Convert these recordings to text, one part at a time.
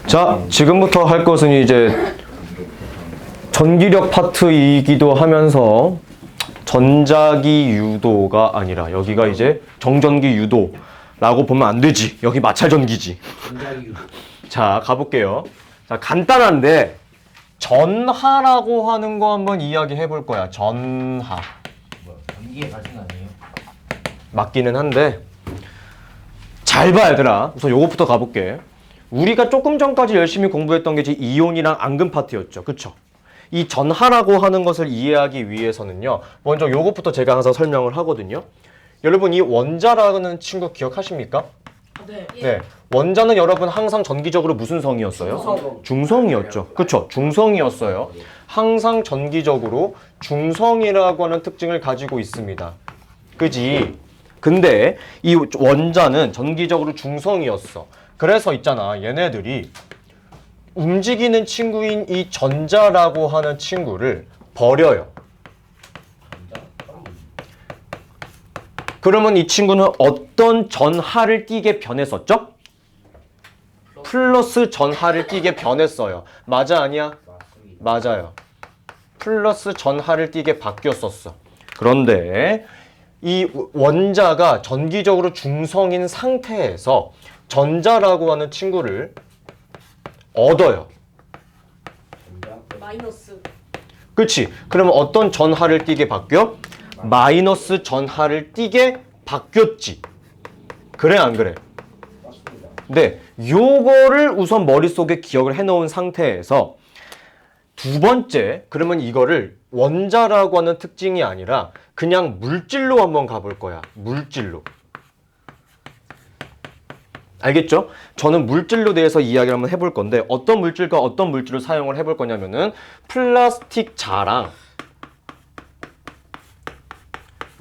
자, 지금부터 할 것은 이제 전기력 파트이기도 하면서 전자기 유도가 아니라 여기가 이제 정전기 유도라고 보면 안 되지. 여기 마찰전기지. 자, 가볼게요. 자, 간단한데 전하라고 하는 거 한번 이야기해 볼 거야. 전하. 전기의 발생 아니에요? 맞기는 한데 잘 봐, 얘들아. 우선 요것부터 가볼게. 우리가 조금 전까지 열심히 공부했던 게 이온이랑 앙금 파트였죠. 그쵸? 이 전하라고 하는 것을 이해하기 위해서는요, 먼저 요것부터 제가 항상 설명을 하거든요. 여러분, 이 원자라는 친구 기억하십니까? 네. 네. 원자는 여러분 항상 전기적으로 무슨 성이었어요? 중성이었죠. 그쵸? 중성이었어요. 항상 전기적으로 중성이라고 하는 특징을 가지고 있습니다. 그지? 근데 이 원자는 전기적으로 중성이었어. 그래서 있잖아, 얘네들이 움직이는 친구인 이 전자라고 하는 친구를 버려요. 그러면 이 친구는 어떤 전하를 띠게 변했었죠? 플러스 전하를 띠게 변했어요. 맞아, 아니야? 맞아요. 플러스 전하를 띠게 바뀌었었어. 그런데 이 원자가 전기적으로 중성인 상태에서 전자라고 하는 친구를 얻어요. 마이너스. 그렇지? 그러면 어떤 전하를 띠게 바뀌어? 마이너스 전하를 띠게 바뀌었지. 그래, 안 그래? 네, 요거를 우선 머릿속에 기억을 해놓은 상태에서 두 번째, 그러면 이거를 원자라고 하는 특징이 아니라 그냥 물질로 한번 가볼 거야. 물질로. 알겠죠? 저는 물질로 대해서 이야기를 한번 해볼 건데 어떤 물질과 어떤 물질을 사용을 해볼 거냐면은 플라스틱 자랑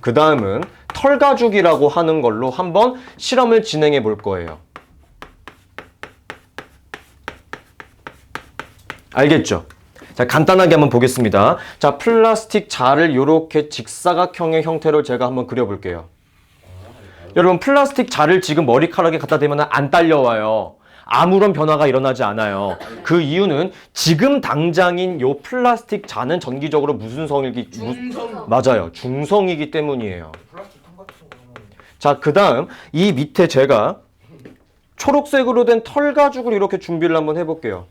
그 다음은 털가죽이라고 하는 걸로 한번 실험을 진행해 볼 거예요. 알겠죠? 자, 간단하게 한번 보겠습니다. 자, 플라스틱 자를 이렇게 직사각형의 형태로 제가 한번 그려볼게요. 여러분, 플라스틱 자를 지금 머리카락에 갖다 대면 안 딸려와요. 아무런 변화가 일어나지 않아요. 그 이유는 지금 당장인 요 플라스틱 자는 전기적으로 무슨 성이기? 맞아요. 중성이기 때문이에요. 자, 그 다음 이 밑에 제가 초록색으로 된 털가죽을 이렇게 준비를 한번 해볼게요.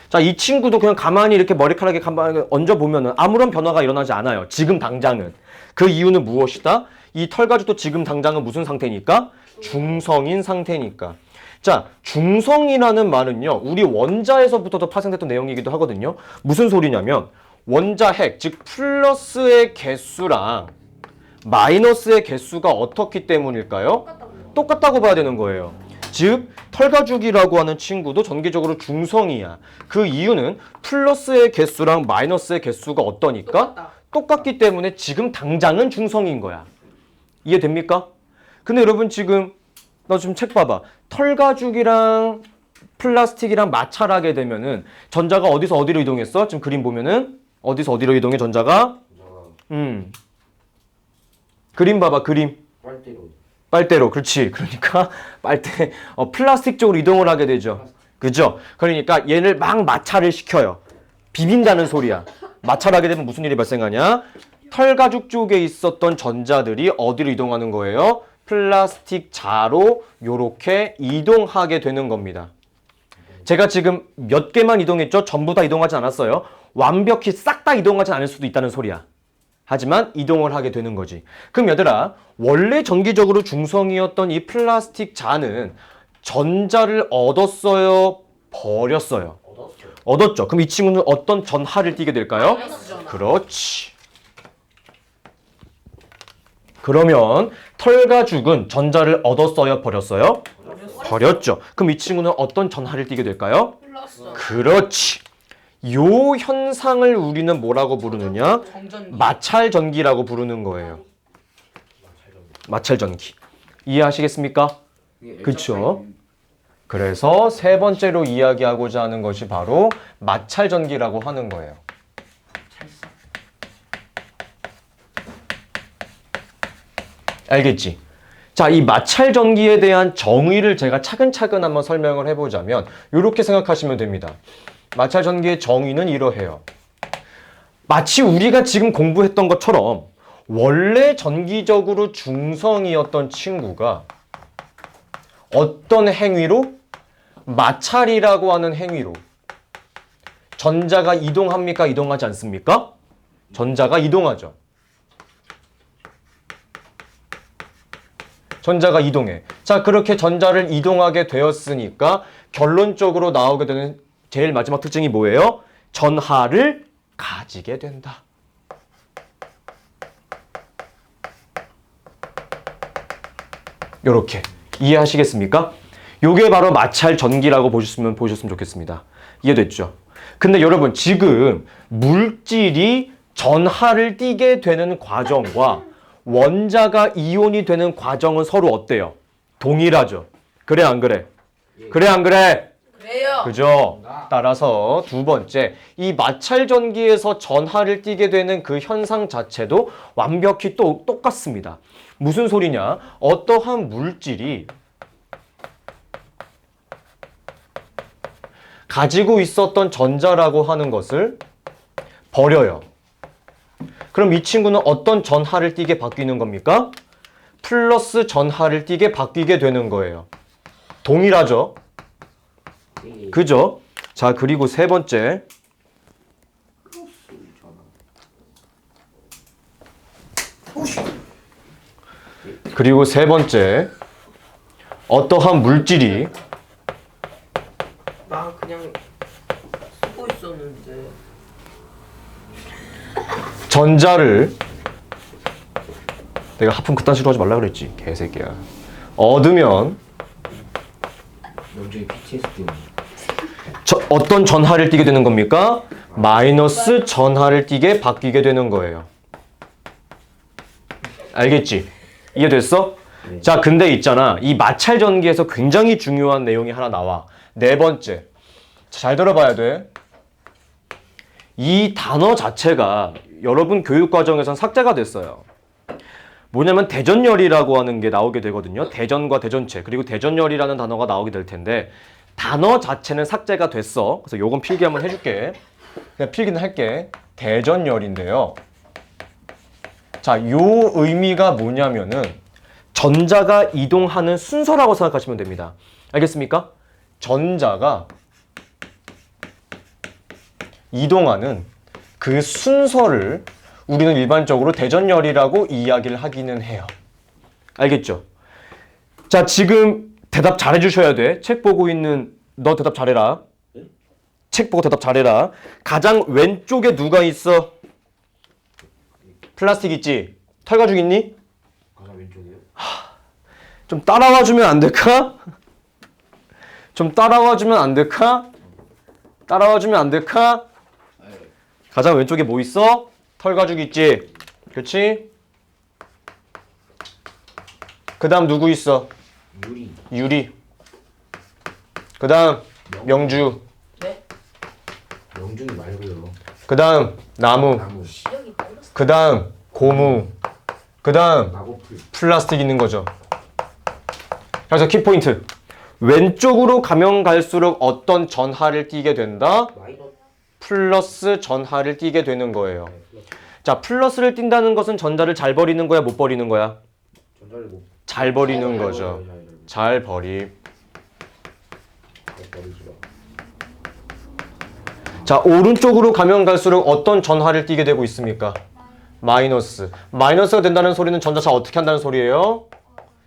자, 이 친구도 그냥 가만히 이렇게 머리카락에 가만히 얹어보면 아무런 변화가 일어나지 않아요. 지금 당장은. 그 이유는 무엇이다? 이 털가죽도 지금 당장은 무슨 상태니까? 중성인 상태니까. 자, 중성이라는 말은요, 우리 원자에서부터도 파생됐던 내용이기도 하거든요. 무슨 소리냐면 원자 핵, 즉 플러스의 개수랑 마이너스의 개수가 어떻기 때문일까요? 똑같다고 봐야 되는 거예요. 즉 털가죽이라고 하는 친구도 전기적으로 중성이야. 그 이유는 플러스의 개수랑 마이너스의 개수가 어떠니까? 똑같기 때문에 지금 당장은 중성인 거야. 이해됩니까? 근데 여러분 지금 나 지금 책 봐봐. 털가죽이랑 플라스틱이랑 마찰하게 되면은 전자가 어디서 어디로 이동했어? 지금 그림 보면은 어디서 어디로 이동해 전자가? 그림 봐봐, 그림. 빨대로, 그렇지. 그러니까 빨대, 플라스틱 쪽으로 이동을 하게 되죠. 그죠? 그러니까 얘를 막 마찰을 시켜요. 비빈다는 소리야. 마찰하게 되면 무슨 일이 발생하냐? 털가죽 쪽에 있었던 전자들이 어디로 이동하는 거예요? 플라스틱 자로 요렇게 이동하게 되는 겁니다. 제가 지금 몇 개만 이동했죠? 전부 다 이동하지 않았어요. 완벽히 싹 다 이동하지 않을 수도 있다는 소리야. 하지만 이동을 하게 되는 거지. 그럼 얘들아, 원래 전기적으로 중성이었던 이 플라스틱 자는 전자를 얻었어요? 버렸어요? 얻었죠. 그럼 이 친구는 어떤 전하를 띠게 될까요? 그렇지. 그러면 털가죽은 전자를 얻었어요? 버렸어요? 버렸죠. 그럼 이 친구는 어떤 전하를 띠게 될까요? 그렇지. 요 현상을 우리는 뭐라고 부르느냐? 마찰전기라고 부르는 거예요. 마찰전기. 이해하시겠습니까? 그렇죠. 그래서 세 번째로 이야기하고자 하는 것이 바로 마찰전기라고 하는 거예요. 알겠지? 자, 이 마찰 전기에 대한 정의를 제가 차근차근 한번 설명을 해보자면 이렇게 생각하시면 됩니다. 마찰 전기의 정의는 이러해요. 마치 우리가 지금 공부했던 것처럼 원래 전기적으로 중성이었던 친구가 어떤 행위로? 마찰이라고 하는 행위로 전자가 이동합니까? 이동하지 않습니까? 전자가 이동하죠. 전자가 이동해. 자, 그렇게 전자를 이동하게 되었으니까 결론적으로 나오게 되는 제일 마지막 특징이 뭐예요? 전하를 가지게 된다. 요렇게 이해하시겠습니까? 요게 바로 마찰 전기라고 보셨으면 좋겠습니다. 이해됐죠? 근데 여러분 지금 물질이 전하를 띠게 되는 과정과 원자가 이온이 되는 과정은 서로 어때요? 동일하죠. 그래 안 그래? 그래 안 그래? 그래요. 그죠? 따라서 두 번째, 이 마찰 전기에서 전하를 띠게 되는 그 현상 자체도 완벽히 또 똑같습니다. 무슨 소리냐? 어떠한 물질이 가지고 있었던 전자라고 하는 것을 버려요. 그럼 이 친구는 어떤 전하를 띠게 바뀌는 겁니까? 플러스 전하를 띠게 바뀌게 되는 거예요. 동일하죠? 그죠? 자, 그리고 세 번째. 그리고 세 번째. 어떠한 물질이 나 그냥 쓰고 있었는데. 전자를 내가 하품 그딴 식으로 하지 말라 그랬지 개새끼야. 얻으면 명중이 PTSD. 어떤 전하를 띠게 되는 겁니까? 마이너스 전하를 띠게 바뀌게 되는 거예요. 알겠지? 이해됐어? 네. 자, 근데 있잖아. 이 마찰 전기에서 굉장히 중요한 내용이 하나 나와. 네 번째. 잘 들어봐야 돼. 이 단어 자체가 여러분 교육 과정에선 삭제가 됐어요. 뭐냐면 대전열이라고 하는 게 나오게 되거든요. 대전과 대전체 그리고 대전열이라는 단어가 나오게 될 텐데 단어 자체는 삭제가 됐어. 그래서 요건 필기 한번 해줄게. 그냥 필기는 할게. 대전열인데요. 자, 요 의미가 뭐냐면은 전자가 이동하는 순서라고 생각하시면 됩니다. 알겠습니까? 전자가 이동하는 그 순서를 우리는 일반적으로 대전열이라고 이야기를 하기는 해요. 알겠죠? 자, 지금 대답 잘해 주셔야 돼. 책 보고 있는 너 대답 잘해라. 책 보고 대답 잘해라. 가장 왼쪽에 누가 있어? 플라스틱 있지? 털가죽 있니? 가장 왼쪽이요? 좀 따라와 주면 안 될까? 좀 따라와 주면 안 될까? 따라와 주면 안 될까? 가장 왼쪽에 뭐 있어? 털가죽 있지? 그렇지? 그 다음 누구 있어? 유리. 유리. 그 다음 명주. 네? 명중이 말고요. 그 다음 나무. 나무. 시력이 빨랐어. 그 다음 고무. 그 다음 마고풀. 플라스틱 있는 거죠. 그래서 키포인트. 왼쪽으로 가면 갈수록 어떤 전하를 띠게 된다? 마이너. 플러스 전하를 띠게 되는 거예요. 자, 플러스를 띈다는 것은 전자를 잘 버리는 거야, 못 버리는 거야? 전자를 못. 잘 버리는 거죠. 잘 버림. 버리지마. 자, 오른쪽으로 가면 갈수록 어떤 전하를 띠게 되고 있습니까? 마이너스. 마이너스가 된다는 소리는 전자 잘 어떻게 한다는 소리예요?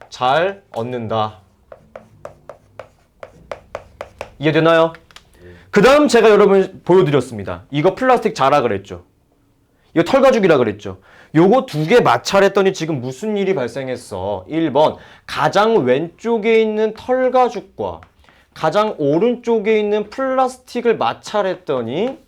잘 얻는다. 이해되나요? 그 다음 제가 여러분 보여드렸습니다. 이거 플라스틱 자라 그랬죠. 이거 털가죽이라 그랬죠. 요거 두 개 마찰했더니 지금 무슨 일이 발생했어? 1번 가장 왼쪽에 있는 털가죽과 가장 오른쪽에 있는 플라스틱을 마찰했더니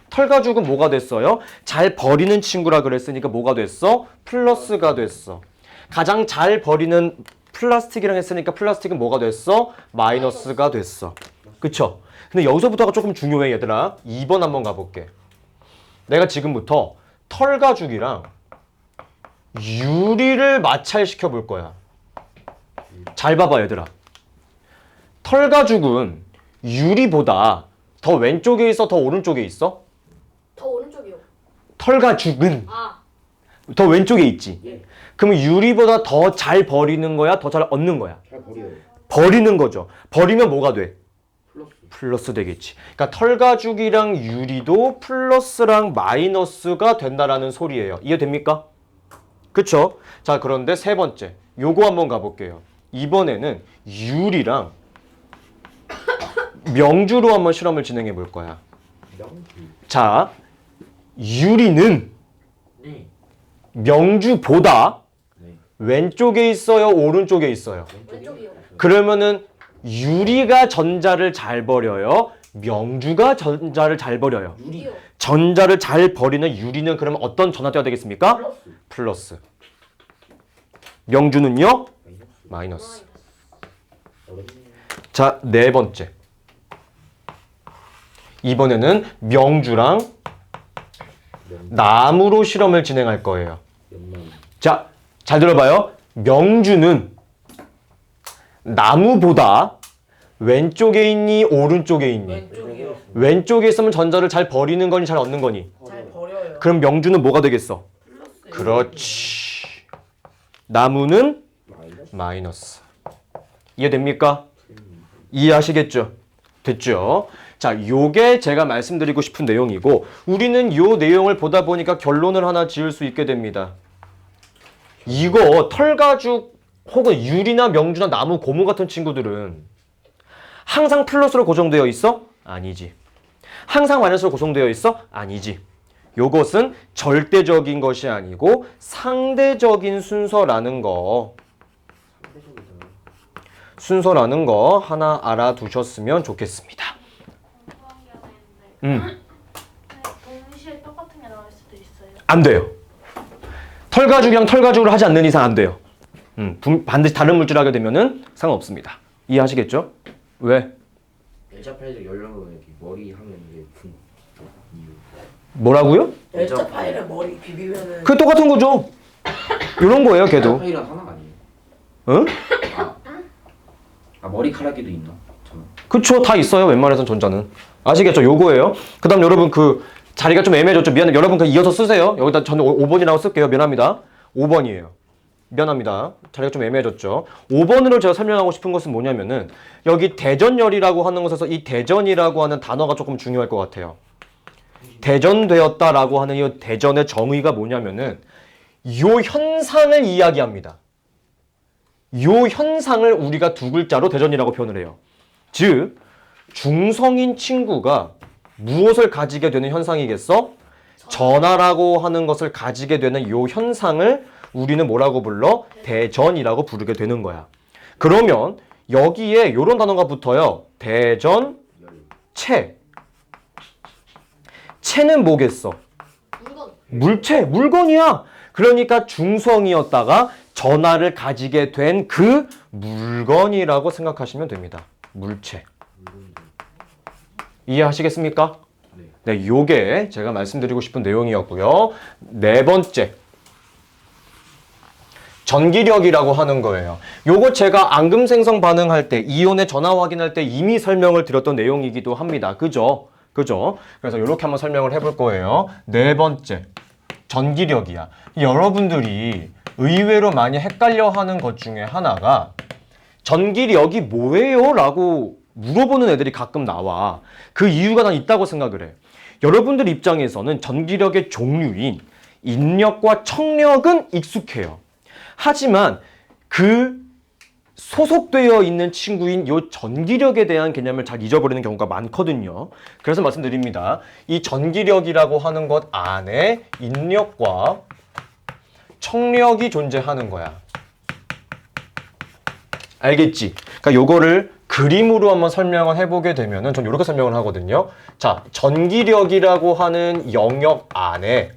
털가죽은 뭐가 됐어요? 잘 버리는 친구라 그랬으니까 뭐가 됐어? 플러스가 됐어. 가장 잘 버리는 플라스틱이랑 했으니까 플라스틱은 뭐가 됐어? 마이너스가 됐어. 그쵸? 근데 여기서부터가 조금 중요해 얘들아. 2번 한번 가볼게. 내가 지금부터 털가죽이랑 유리를 마찰시켜 볼 거야. 잘 봐봐 얘들아. 털가죽은 유리보다 더 왼쪽에 있어, 더 오른쪽에 있어? 더 오른쪽이요. 털가죽은 아, 더 왼쪽에 있지. 예. 그러면 유리보다 더 잘 버리는 거야? 더 잘 얻는 거야? 잘 버려요. 버리는 거죠. 버리면 뭐가 돼? 플러스. 플러스 되겠지. 그러니까 털가죽이랑 유리도 플러스랑 마이너스가 된다라는 소리예요. 이해됩니까? 그쵸? 자, 그런데 세 번째. 요거 한번 가볼게요. 이번에는 유리랑 명주로 한번 실험을 진행해 볼 거야. 명주. 자, 유리는 네. 명주보다 네. 왼쪽에 있어요? 오른쪽에 있어요? 왼쪽이요. 그러면은 유리가 전자를 잘 버려요? 명주가 전자를 잘 버려요? 유리. 이요. 전자를 잘 버리는 유리는 그러면 어떤 전하대가 되겠습니까? 플러스. 플러스. 명주는요? 마이너스. 마이너스. 어렵네. 자, 네 번째. 이번에는 명주랑 나무로 실험을 진행할 거예요. 연만. 자, 잘 들어봐요. 명주는 나무보다 왼쪽에 있니? 오른쪽에 있니? 왼쪽이요. 왼쪽에 있으면 전자를 잘 버리는 거니 잘 얻는 거니? 잘 버려요. 그럼 명주는 뭐가 되겠어? 플러스. 그렇지. 나무는 마이너스. 마이너스. 이해됩니까? 이해하시겠죠? 됐죠? 자, 요게 제가 말씀드리고 싶은 내용이고 우리는 요 내용을 보다 보니까 결론을 하나 지을 수 있게 됩니다. 이거 털가죽 혹은 유리나 명주나 나무, 고무 같은 친구들은 항상 플러스로 고정되어 있어? 아니지. 항상 마이너스로 고정되어 있어? 아니지. 요것은 절대적인 것이 아니고 상대적인 순서라는 거. 순서라는 거 하나 알아두셨으면 좋겠습니다. 동시에 똑같은 게 나올 수도 있어요. 안 돼요. 털가죽이랑 털가죽을 하지 않는 이상 안 돼요. 반드시 다른 물질 하게 되면은 상관없습니다. 이해하시겠죠? 왜? 일자 파일을 열려고 이렇게 머리 하면 이게 분. 이유. 뭐라고요? L자 파일에 머리 비비면은 그 똑같은 거죠. 이런 거예요, 일자 걔도. 파일은 하나가 아니에요. 응? 아 머리카락에도 있나? 저는. 그쵸, 다 있어요. 웬만해선 전자는. 아시겠죠? 요거예요. 그 다음 여러분 그 자리가 좀 애매해졌죠? 미안해. 여러분 그 이어서 쓰세요. 여기다 저는 5번이라고 쓸게요. 미안합니다. 5번이에요. 미안합니다. 자리가 좀 애매해졌죠? 5번으로 제가 설명하고 싶은 것은 뭐냐면은 여기 대전열이라고 하는 것에서 이 대전이라고 하는 단어가 조금 중요할 것 같아요. 대전되었다라고 하는 이 대전의 정의가 뭐냐면은 요 현상을 이야기합니다. 요 현상을 우리가 두 글자로 대전이라고 표현을 해요. 즉, 중성인 친구가 무엇을 가지게 되는 현상이겠어? 전하라고 하는 것을 가지게 되는 요 현상을 우리는 뭐라고 불러? 대전이라고 부르게 되는 거야. 그러면 여기에 요런 단어가 붙어요. 대전, 체. 체는 뭐겠어? 물건. 물체, 물건이야. 그러니까 중성이었다가 전하를 가지게 된 그 물건이라고 생각하시면 됩니다. 물체. 이해하시겠습니까? 네, 요게 제가 말씀드리고 싶은 내용이었고요. 네 번째. 전기력이라고 하는 거예요. 요거 제가 앙금생성 반응할 때, 이온의 전하 확인할 때 이미 설명을 드렸던 내용이기도 합니다. 그죠? 그죠? 그래서 이렇게 한번 설명을 해볼 거예요. 네 번째. 전기력이야. 여러분들이 의외로 많이 헷갈려 하는 것 중에 하나가 전기력이 뭐예요? 라고 물어보는 애들이 가끔 나와. 그 이유가 난 있다고 생각을 해. 여러분들 입장에서는 전기력의 종류인 인력과 청력은 익숙해요. 하지만 그 소속되어 있는 친구인 요 전기력에 대한 개념을 잘 잊어버리는 경우가 많거든요. 그래서 말씀드립니다. 이 전기력이라고 하는 것 안에 인력과 청력이 존재하는 거야. 알겠지? 그러니까 요거를 그림으로 한번 설명을 해보게 되면은 전 이렇게 설명을 하거든요. 자, 전기력이라고 하는 영역 안에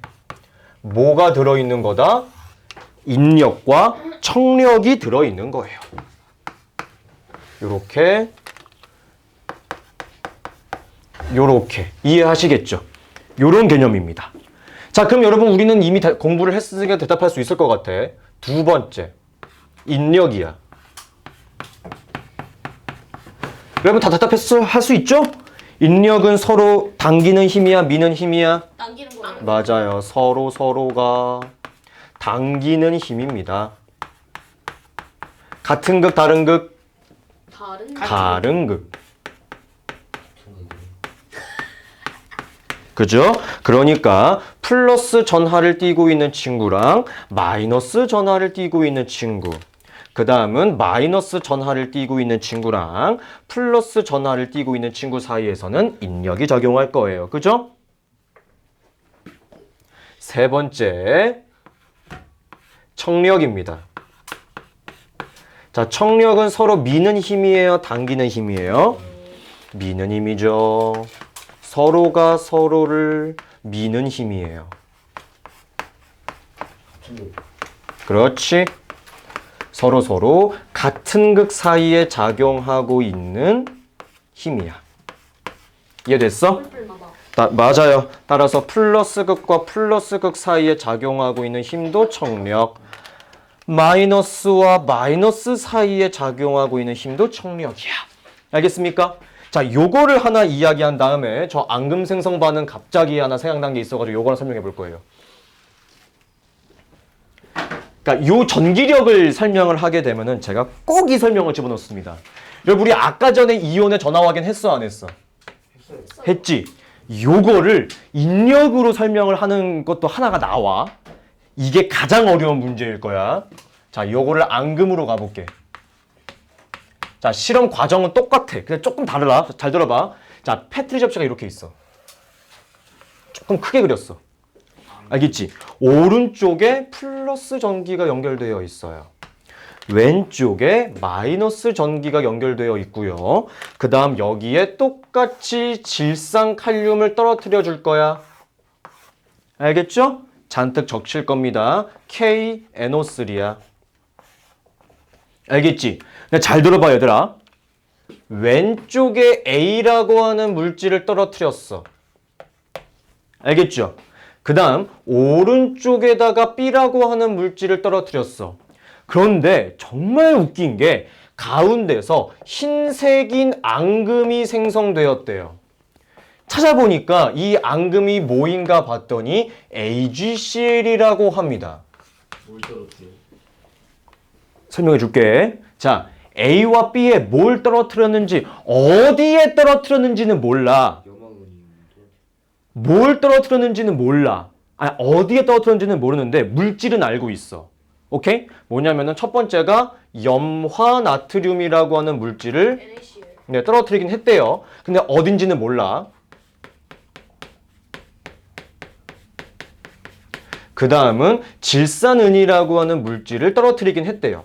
뭐가 들어있는 거다? 인력과 청력이 들어있는 거예요. 요렇게 이해하시겠죠? 요런 개념입니다. 자, 그럼 여러분 우리는 이미 공부를 했으니까 대답할 수 있을 것 같아. 두 번째, 인력이야. 여러분 다 답답했어? 할 수 있죠? 인력은 서로 당기는 힘이야, 미는 힘이야? 당기는 거예요. 맞아요. 서로가 당기는 힘입니다. 같은 극, 다른 극? 다른 극. 그죠? 그러니까 플러스 전하를 띠고 있는 친구랑 마이너스 전하를 띠고 있는 친구. 그 다음은 마이너스 전하를 띠고 있는 친구랑 플러스 전하를 띠고 있는 친구 사이에서는 인력이 작용할 거예요. 그죠? 세 번째, 청력입니다. 자, 청력은 서로 미는 힘이에요? 당기는 힘이에요? 미는 힘이죠. 서로가 서로를 미는 힘이에요. 그렇지. 서로 같은 극 사이에 작용하고 있는 힘이야. 이해됐어? 맞아요. 따라서 플러스 극과 플러스 극 사이에 작용하고 있는 힘도 청력. 마이너스와 마이너스 사이에 작용하고 있는 힘도 청력이야. 알겠습니까? 자, 요거를 하나 이야기한 다음에 저 앙금 생성 반응 갑자기 하나 생각난 게 있어가지고 요거를 설명해 볼 거예요. 그러니까 요 전기력을 설명을 하게 되면은 제가 꼭 이 설명을 집어넣습니다. 여러분 우리 아까 전에 이온의 전하 확인 했어 안 했어? 했지. 요거를 인력으로 설명을 하는 것도 하나가 나와. 이게 가장 어려운 문제일 거야. 자, 요거를 앙금으로 가볼게. 자, 실험 과정은 똑같아. 근데 조금 다르다. 잘 들어봐. 자, 패트리 접시가 이렇게 있어. 조금 크게 그렸어. 알겠지? 오른쪽에 플러스 전기가 연결되어 있어요. 왼쪽에 마이너스 전기가 연결되어 있고요. 그 다음 여기에 똑같이 질산 칼륨을 떨어뜨려 줄 거야. 알겠죠? 잔뜩 적실 겁니다. KNO3야. 알겠지? 근데 잘 들어봐 얘들아. 왼쪽에 A라고 하는 물질을 떨어뜨렸어. 알겠죠? 그 다음 오른쪽에다가 B라고 하는 물질을 떨어뜨렸어. 그런데 정말 웃긴 게 가운데서 흰색인 앙금이 생성되었대요. 찾아보니까 이 앙금이 뭐인가 봤더니 AgCl이라고 합니다. 뭘 떨어뜨려? 설명해 줄게. 자, A와 B에 뭘 떨어뜨렸는지, 어디에 떨어뜨렸는지는 몰라. 뭘 떨어뜨렸는지는 몰라. 아니, 어디에 떨어뜨렸는지는 모르는데 물질은 알고 있어. 오케이? 뭐냐면은 첫 번째가 염화나트륨이라고 하는 물질을 NaCl. 떨어뜨리긴 했대요. 근데 어딘지는 몰라. 그 다음은 질산은이라고 하는 물질을 떨어뜨리긴 했대요.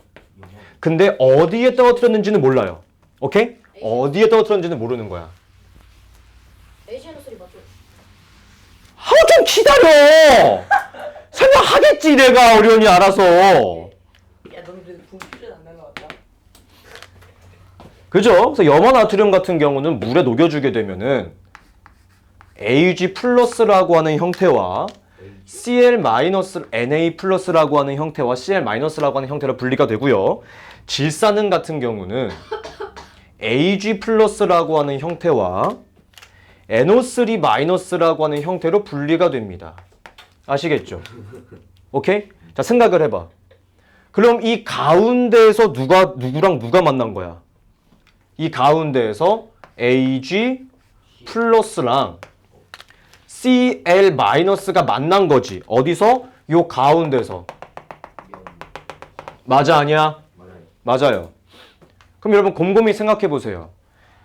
근데 어디에 떨어뜨렸는지는 몰라요. 오케이? 어디에 떨어뜨렸는지는 모르는 거야. AgNO3 맞죠? 좀 기다려! 설명하겠지 내가 어려우니 알아서. 야, 너는 그래도 분필은 안 날라왔다. 그죠? 그래서 염화나트륨 같은 경우는 물에 녹여주게 되면은 Ag 플러스라고 하는 형태와 Cl 마이너스 Na 플러스라고 하는 형태와 Cl 마이너스라고 하는 형태로 분리가 되고요. 질산은 같은 경우는 Ag 플러스라고 하는 형태와 NO3 마이너스라고 하는 형태로 분리가 됩니다. 아시겠죠? 오케이? 자, 생각을 해봐. 그럼 이 가운데에서 누구랑 누가 만난 거야? 이 가운데에서 Ag 플러스랑 Cl 마이너스가 만난 거지. 어디서? 요 가운데서. 맞아, 아니야? 맞아요. 그럼 여러분 곰곰이 생각해 보세요.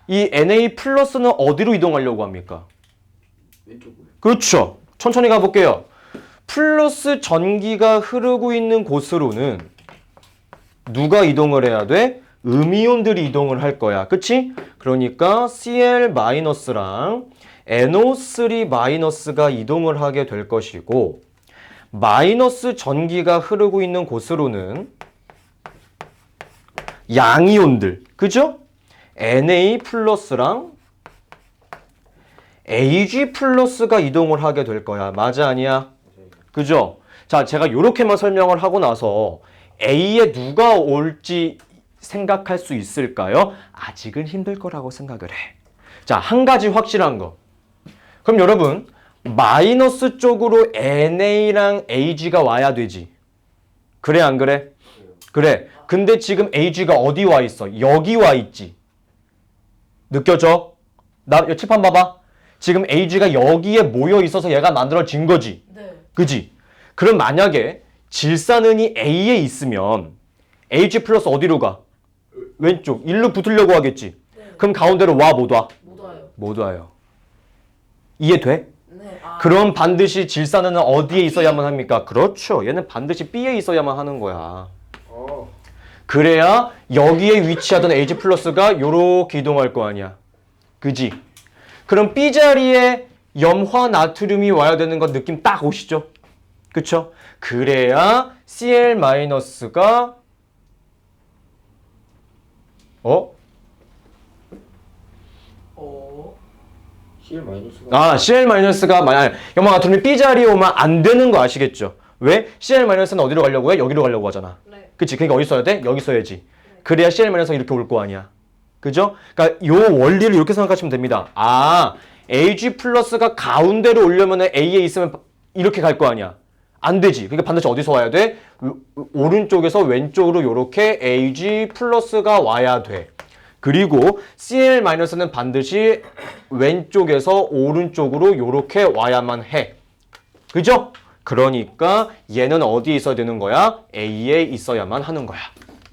이 Na 플러스는 어디로 이동하려고 합니까? 왼쪽으로. 그렇죠. 천천히 가볼게요. 플러스 전기가 흐르고 있는 곳으로는 누가 이동을 해야 돼? 음이온들이 이동을 할 거야. 그치? 그러니까 Cl 마이너스랑 NO3 마이너스가 이동을 하게 될 것이고, 마이너스 전기가 흐르고 있는 곳으로는 양이온들, 그죠? Na 플러스랑 Ag 플러스가 이동을 하게 될 거야. 맞아, 아니야? 그죠? 자, 제가 이렇게만 설명을 하고 나서 A에 누가 올지 생각할 수 있을까요? 아직은 힘들 거라고 생각을 해. 자, 한 가지 확실한 거. 그럼 여러분, 마이너스 쪽으로 NA랑 AG가 와야 되지. 그래, 안 그래? 그래. 근데 지금 AG가 어디 와 있어? 여기 와 있지. 느껴져? 나 칠판 봐봐. 지금 AG가 여기에 모여 있어서 얘가 만들어진 거지. 네. 그지? 그럼 만약에 질산은이 A에 있으면 AG 플러스 어디로 가? 왼쪽. 일로 붙으려고 하겠지. 네. 그럼 가운데로 와, 못 와? 못 와요. 못 와요. 이해돼? 네. 아. 그럼 반드시 질산은은 어디에 있어야만 합니까? 그렇죠. 얘는 반드시 B에 있어야만 하는 거야. 그래야 여기에 위치하던 AG 플러스가 요렇게 이동할 거 아니야. 그지? 그럼 B 자리에 염화 나트륨이 와야 되는 건 느낌 딱 오시죠? 그쵸? 그래야 Cl 마이너스가 CL 마이너스가 아, Cl 마이너스가 염화 나트륨이 B 자리에 오면 안 되는 거 아시겠죠? 왜? Cl 마이너스는 어디로 가려고 해? 여기로 가려고 하잖아. 네. 그치? 그러니까 어디 써야 돼? 여기 써야지. 그래야 CL 마이너스가 이렇게 올 거 아니야. 그죠? 그러니까 요 원리를 이렇게 생각하시면 됩니다. 아, AG 플러스가 가운데로 오려면 A에 있으면 이렇게 갈 거 아니야. 안 되지. 그러니까 반드시 어디서 와야 돼? 오른쪽에서 왼쪽으로 요렇게 AG 플러스가 와야 돼. 그리고 CL 마이너스는 반드시 왼쪽에서 오른쪽으로 요렇게 와야만 해. 그죠? 그러니까 얘는 어디에 있어야 되는 거야? A에 있어야만 하는 거야.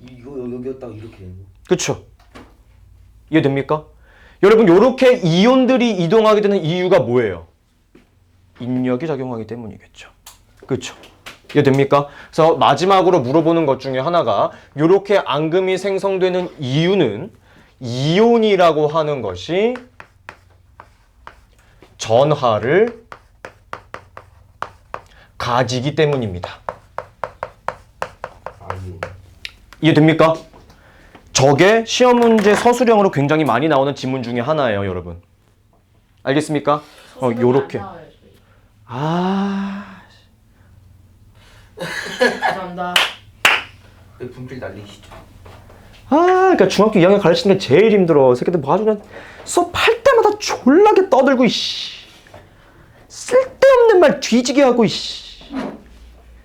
이거 여기가 딱 이렇게 되는 거. 그쵸? 이해됩니까? 여러분, 요렇게 이온들이 이동하게 되는 이유가 뭐예요? 인력이 작용하기 때문이겠죠. 그쵸? 이해됩니까? 그래서 마지막으로 물어보는 것 중에 하나가 요렇게 앙금이 생성되는 이유는 이온이라고 하는 것이 전하를 가지기 때문입니다. 아니요. 이해됩니까? 저게 시험 문제 서술형으로 굉장히 많이 나오는 지문 중에 하나예요, 여러분. 알겠습니까? 요렇게. 안 나와요, 저희. 아, 감사합니다. 왜 분필 날리시죠? 그러니까 중학교 2학년 가르치는 게 제일 힘들어. 새끼들 뭐 아주 그냥 수업할 때마다 졸라게 떠들고, 이씨. 쓸데없는 말 뒤지게 하고, 이씨.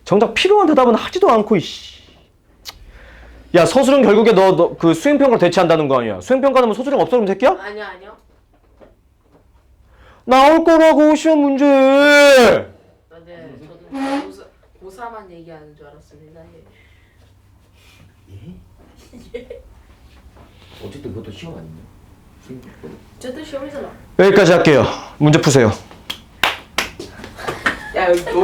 정작 필요한 대답은 하지도 않고, 이씨. 야, 서술형 결국에 너 그 수행평가를 대체한다는 거 아니야. 수행평가는 뭐 서술형 없어 그러면 새끼야? 아니요. 나올 거라고, 시험 문제. 네, 저도 고3만 얘기하는 줄 알았습니다. 예. 어쨌든 그것도 시험 아니냐? 어쨌든 시험이잖아. 여기까지 할게요. 문제 푸세요. 야, 여기까지